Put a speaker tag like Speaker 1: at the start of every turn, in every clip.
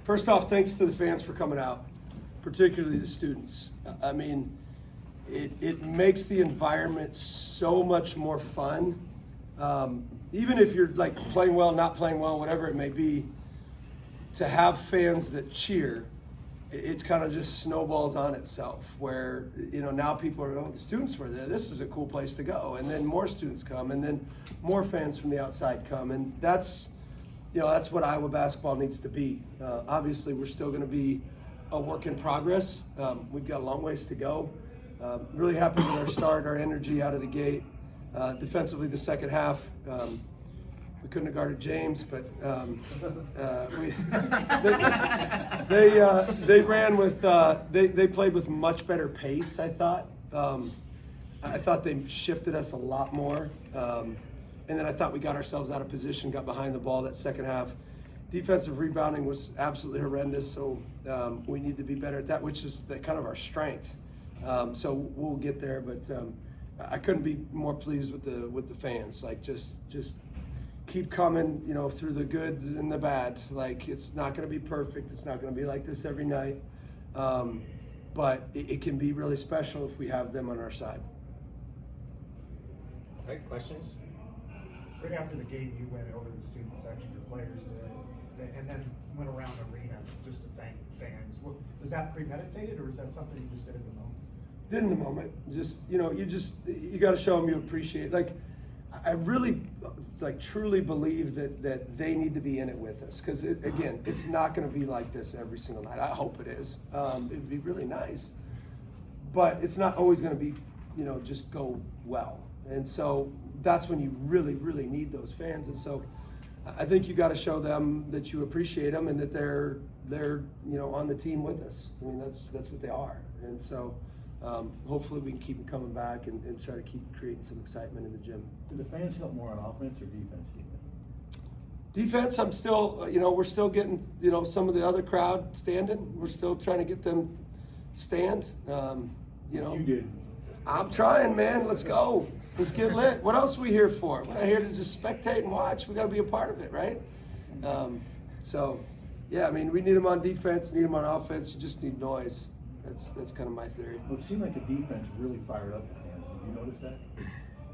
Speaker 1: First off, thanks to the fans for coming out, particularly the students. I mean, it makes the environment so much more fun. Even if you're like playing well, not playing well, whatever it may be, to have fans that cheer, it kind of just snowballs on itself where, now people are, oh, the students were there. This is a cool place to go. And then more students come, and then more fans from the outside come. And that's what Iowa basketball needs to be. Obviously, we're still going to be a work in progress. We've got a long ways to go. Really happy with our start, our energy out of the gate. Defensively, the second half, we couldn't have guarded James, but they ran with they played with much better pace. I thought. I thought they shifted us a lot more, and then I thought we got ourselves out of position, got behind the ball that second half. Defensive rebounding was absolutely horrendous, so we need to be better at that, which is kind of our strength. So we'll get there, but I couldn't be more pleased with the fans. Like just keep coming, through the goods and the bad. Like, it's not going to be perfect. It's not going to be like this every night. But it can be really special if we have them on our side.
Speaker 2: All right, questions?
Speaker 3: Right after the game, you went over to the student section, your players did, and then went around the arena just to thank fans. Was that premeditated, or is that something you just did in the moment?
Speaker 1: Did in the moment. You got to show them you appreciate. Like, I really, truly believe that they need to be in it with us. Because, again, it's not going to be like this every single night. I hope it is. It'd be really nice. But it's not always going to be, just go well. And so that's when you really, really need those fans. And so I think you got to show them that you appreciate them and that they're on the team with us. I mean, that's what they are. And so hopefully we can keep them coming back and try to keep creating some excitement in the gym.
Speaker 4: Do the fans help more on offense or defense?
Speaker 1: Defense, I'm still, we're still getting, some of the other crowd standing. We're still trying to get them to stand.
Speaker 4: You did.
Speaker 1: I'm trying, man. Let's go. Let's get lit. What else are we here for? We're not here to just spectate and watch. We got to be a part of it, right? Yeah, I mean, we need them on defense, need them on offense. You just need noise. That's kind of my theory.
Speaker 4: Well, it seemed like the defense really fired up the fans. Did you notice that?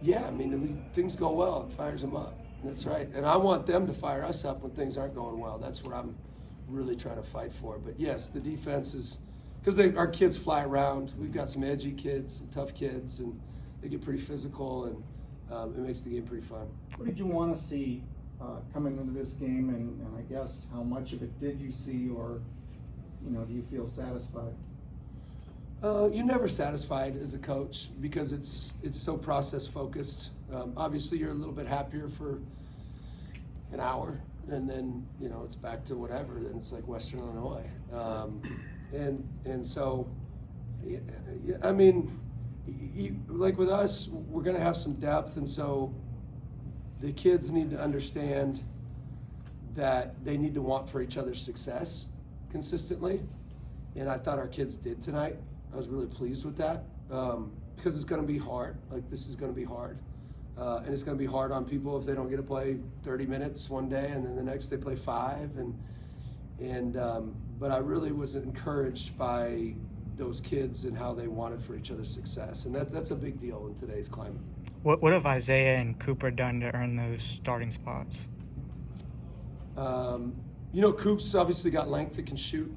Speaker 1: Yeah, I mean, things go well, it fires them up. That's right. And I want them to fire us up when things aren't going well. That's what I'm really trying to fight for. But yes, the defense is, because our kids fly around. We've got some edgy kids, some tough kids, and they get pretty physical, and it makes the game pretty fun.
Speaker 5: What did you want to see coming into this game, and I guess how much of it did you see, or do you feel satisfied?
Speaker 1: You're never satisfied as a coach because it's so process focused. Obviously, you're a little bit happier for an hour, and then it's back to whatever. Then it's like Western Illinois, and so I mean, like with us, we're going to have some depth, and so the kids need to understand that they need to want for each other's success consistently, and I thought our kids did tonight. I was really pleased with that because it's going to be hard. Like, this is going to be hard. And it's going to be hard on people if they don't get to play 30 minutes one day and then the next they play 5. But I really was encouraged by those kids and how they wanted for each other's success. And that's a big deal in today's climate.
Speaker 6: What have Isaiah and Cooper done to earn those starting spots?
Speaker 1: Coop's obviously got length that can shoot.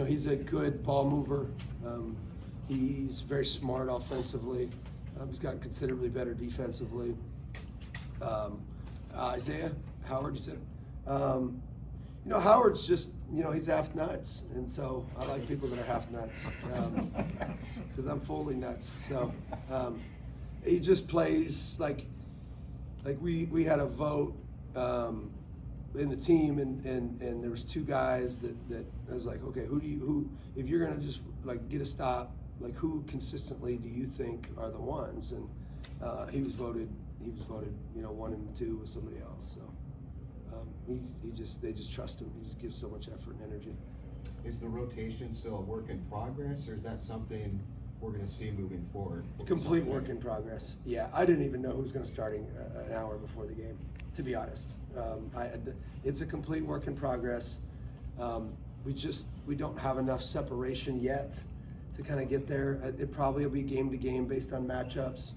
Speaker 1: He's a good ball mover. He's very smart offensively. He's gotten considerably better defensively. Isaiah Howard, you said? Howard's just, he's half nuts. And so I like people that are half nuts because I'm fully nuts. So he just plays like we had a vote in the team, and there was 2 guys that I was like, okay, who if you're gonna just get a stop, who consistently do you think are the ones? And he was voted 1 and 2 with somebody else. So they just trust him. He just gives so much effort and energy.
Speaker 2: Is the rotation still a work in progress, or is that something we're going to see moving forward?
Speaker 1: Complete work in progress. Yeah, I didn't even know who was going to start an hour before the game, to be honest. It's a complete work in progress. We don't have enough separation yet to kind of get there. It probably will be game to game based on matchups.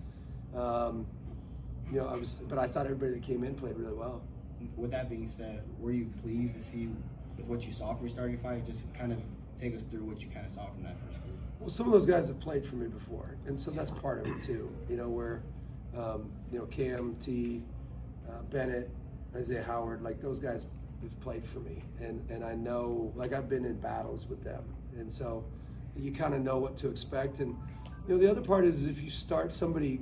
Speaker 1: But I thought everybody that came in played really well.
Speaker 7: With that being said, were you pleased to see with what you saw from your starting five? Just kind of take us through what you kind of saw from that first group.
Speaker 1: Well, some of those guys have played for me before, and so that's part of it too. Where Cam, T, Bennett, Isaiah Howard, like those guys have played for me, and I know, like I've been in battles with them, and so you kind of know what to expect. And the other part is if you start somebody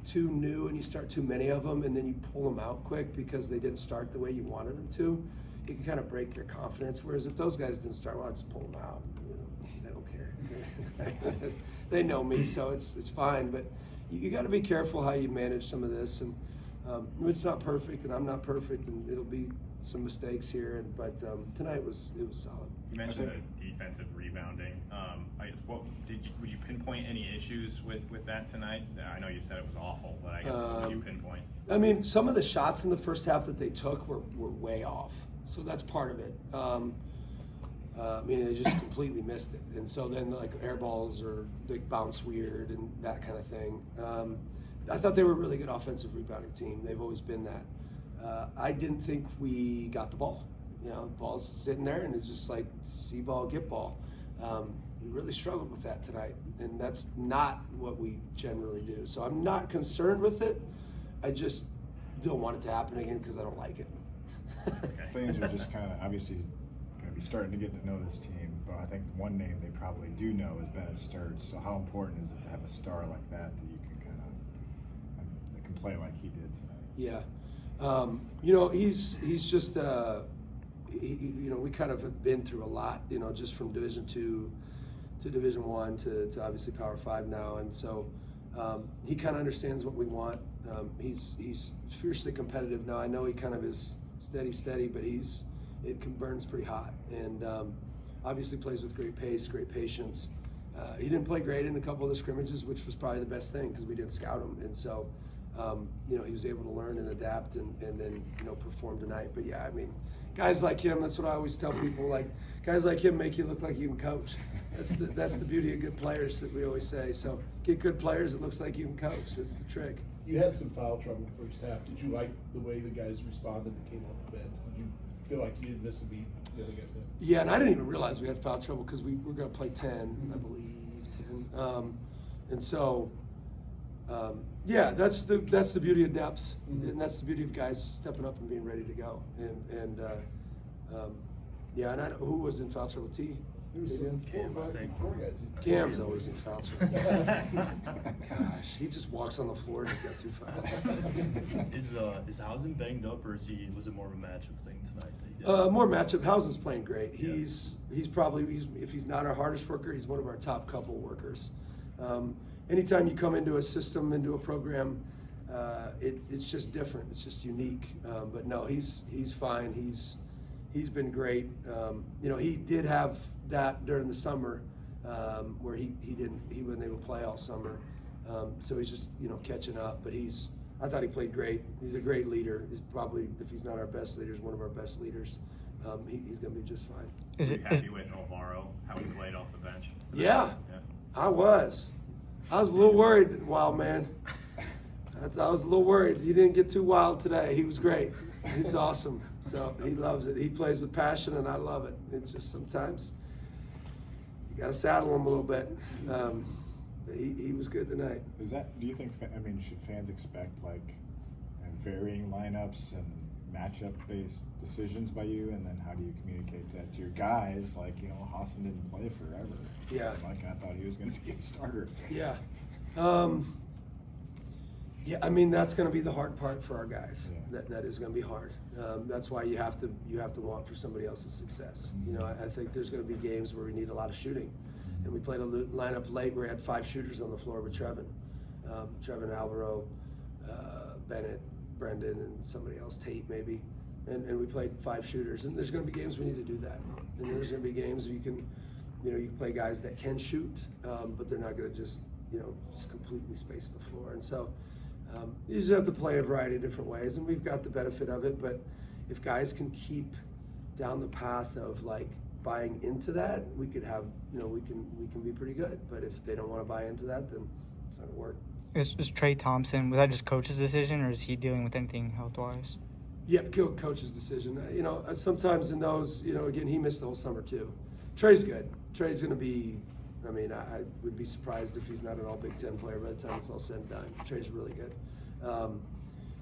Speaker 1: too new and you start too many of them, and then you pull them out quick because they didn't start the way you wanted them to, it can kind of break their confidence. Whereas if those guys didn't start well, I just pull them out. They don't care. They know me, so it's fine. But you got to be careful how you manage some of this. And it's not perfect, and I'm not perfect, and it'll be some mistakes here. But tonight it was solid.
Speaker 8: You mentioned the defensive rebounding. Would you pinpoint any issues with that tonight? I know you said it was awful, but I guess what would you pinpoint?
Speaker 1: I mean, some of the shots in the first half that they took were way off, so that's part of it. They just completely missed it, and so then like air balls or they bounce weird and that kind of thing. I thought they were a really good offensive rebounding team. They've always been that. I didn't think we got the ball. Ball's sitting there, and it's just like see ball, get ball. We really struggled with that tonight, and that's not what we generally do. So I'm not concerned with it. I just don't want it to happen again because I don't like it.
Speaker 9: Fans are just kind of obviously going to be starting to get to know this team, but I think one name they probably do know is Bennett Sturge. So how important is it to have a star like that you can kind of that can play like he did tonight?
Speaker 1: Yeah, he's just we kind of have been through a lot, just from Division II to Division I to obviously Power 5 now, and so he kind of understands what we want. He's fiercely competitive now. I know he kind of is steady, but it burns pretty hot, and obviously plays with great pace, great patience. He didn't play great in a couple of the scrimmages, which was probably the best thing because we didn't scout him, and so he was able to learn and adapt and then perform tonight. But yeah, I mean, guys like him, that's what I always tell people, like guys like him make you look like you can coach. That's the beauty of good players that we always say. So get good players, it looks like you can coach. That's the trick.
Speaker 10: You had some foul trouble first half. Did you like the way the guys responded that came off the bench? Did you feel like you didn't miss a beat, the other guys did?
Speaker 1: Yeah, and I didn't even realize we had foul trouble because we were going to play 10, I believe, 10. And so, that's the beauty of depth, and that's the beauty of guys stepping up and being ready to go. And who was in foul trouble? T.
Speaker 10: There was four guys.
Speaker 1: Cam's always in foul trouble. Gosh, he just walks on the floor and he's got 2 fouls.
Speaker 11: Is Hausen banged up, or was it more of a matchup thing tonight that he did?
Speaker 1: More matchup. Hausen's playing great. He's probably if he's not our hardest worker, he's one of our top couple workers. Anytime you come into a system, into a program, it's just different. It's just unique. But no, he's fine. He's been great. He did have that during the summer where he wasn't able to play all summer. So he's just catching up. But I thought he played great. He's a great leader. He's probably, if he's not our best leader, he's one of our best leaders. He's going to be just fine.
Speaker 8: Are you happy with Alvaro, how he played off the bench?
Speaker 1: Yeah. I was a little worried, wild man. I was a little worried. He didn't get too wild today. He was great. He was awesome. So he loves it. He plays with passion, and I love it. It's just sometimes you got to saddle him a little bit. He was good tonight.
Speaker 9: Do you think? Should fans expect varying lineups and matchup-based decisions by you, and then how do you communicate that to your guys? Hausen didn't play forever.
Speaker 1: Yeah.
Speaker 9: So I thought he was going to be a starter.
Speaker 1: Yeah. That's going to be the hard part for our guys.
Speaker 9: Yeah.
Speaker 1: That is going to be hard. That's why you have to want for somebody else's success. I think there's going to be games where we need a lot of shooting, and we played a lineup late where we had 5 shooters on the floor with Trevin, Alvaro, Bennett, Brendan, and somebody else, Tate maybe, and we played 5 shooters. And there's going to be games we need to do that, and there's going to be games you can play guys that can shoot, but they're not going to just completely space the floor. And so you just have to play a variety of different ways, and we've got the benefit of it. But if guys can keep down the path of like buying into that, we could have, you know, we can be pretty good. But if they don't want to buy into that, then it's not gonna work.
Speaker 6: Is Trey Thompson, was that just coach's decision, or is he dealing with anything health-wise?
Speaker 1: Yeah, coach's decision. You know, sometimes in those, you know, again, he missed the whole summer too. Trey's good. Trey's going to be, I mean, I would be surprised if he's not an all Big Ten player by the time it's all said and done. Trey's really good.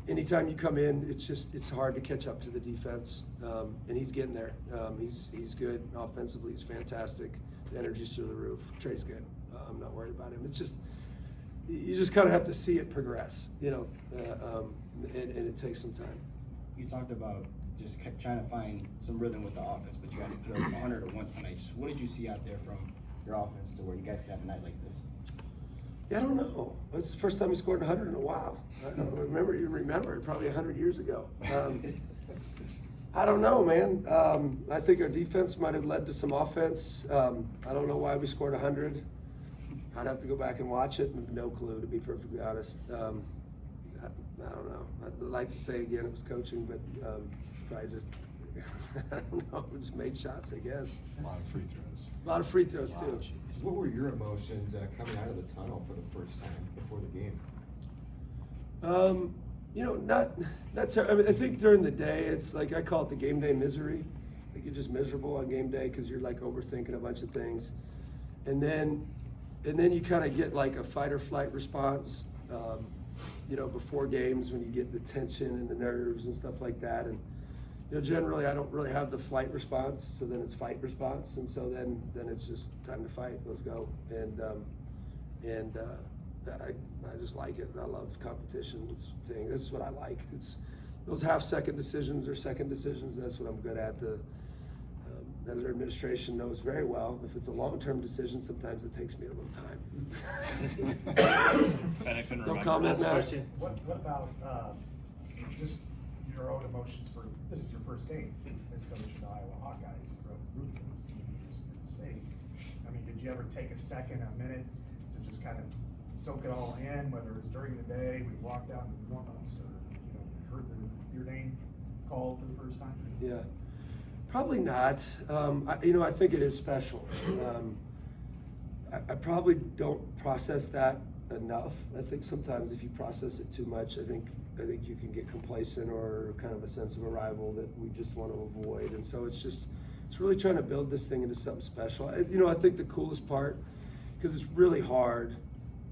Speaker 1: Anytime you come in, it's hard to catch up to the defense, and he's getting there. He's good offensively. He's fantastic. The energy's through the roof. Trey's good. I'm not worried about him. It's just, you just kind of have to see it progress, you know, and it takes some time.
Speaker 7: You talked about just trying to find some rhythm with the offense, but you guys put up 101 tonight. So what did you see out there from your offense to where you guys could have a night like this?
Speaker 1: Yeah, I don't know. It's the first time we scored 100 in a while. I don't remember, probably 100 years ago. I don't know, man. I think our defense might have led to some offense. I don't know why we scored 100. I'd have to go back and watch it. No clue, to be perfectly honest. I don't know. I'd like to say again it was coaching, but probably just, I don't know, just made shots, I guess.
Speaker 9: A lot of free throws.
Speaker 1: A lot of free throws, too.
Speaker 2: What were your emotions coming out of the tunnel for the first time before the game?
Speaker 1: You know, not I mean, I think during the day, it's like, I call it the game day misery. Like, you're just miserable on game day because you're like overthinking a bunch of things. And then you kind of get like a fight or flight response, you know, before games when you get the tension and the nerves and stuff like that. And, you know, generally I don't really have the flight response, so then it's fight response. And so then it's just time to fight, let's go. And I just like it. I love competition. This is what I like. It's those half-second decisions or second decisions. That's what I'm good at. As our administration knows very well, if it's a long-term decision, sometimes it takes me a little time.
Speaker 8: Ben, I couldn't
Speaker 1: No
Speaker 8: remember.
Speaker 1: comment,
Speaker 8: That's the
Speaker 1: Matt.
Speaker 8: question.
Speaker 3: What about just your own emotions for, this is your first game as coach of the Iowa Hawkeyes, you grew up rooting for this team, you just didn't stay. I mean, did you ever take a second, a minute to just kind of soak it all in, whether it was during the day, we walked out in the warm-ups, or, you know, heard your name called for the first time?
Speaker 1: Yeah, probably not. You know, I think it is special. I probably don't process that enough. I think sometimes if you process it too much, I think you can get complacent or kind of a sense of arrival that we just want to avoid. And so it's really trying to build this thing into something special. You know, I think the coolest part, because it's really hard,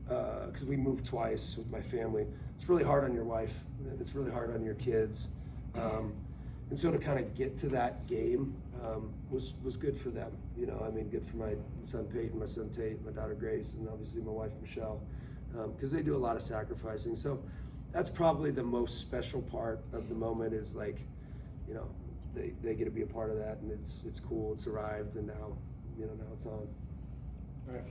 Speaker 1: because we moved twice with my family. It's really hard on your wife. It's really hard on your kids. And so to kind of get to that game was good for them. You know, I mean, good for my son Peyton, my son Tate, my daughter Grace, and obviously my wife Michelle, because they do a lot of sacrificing. So that's probably the most special part of the moment, is like, you know, they get to be a part of that, and it's cool. It's arrived, and now, you know, now it's on.
Speaker 10: All right.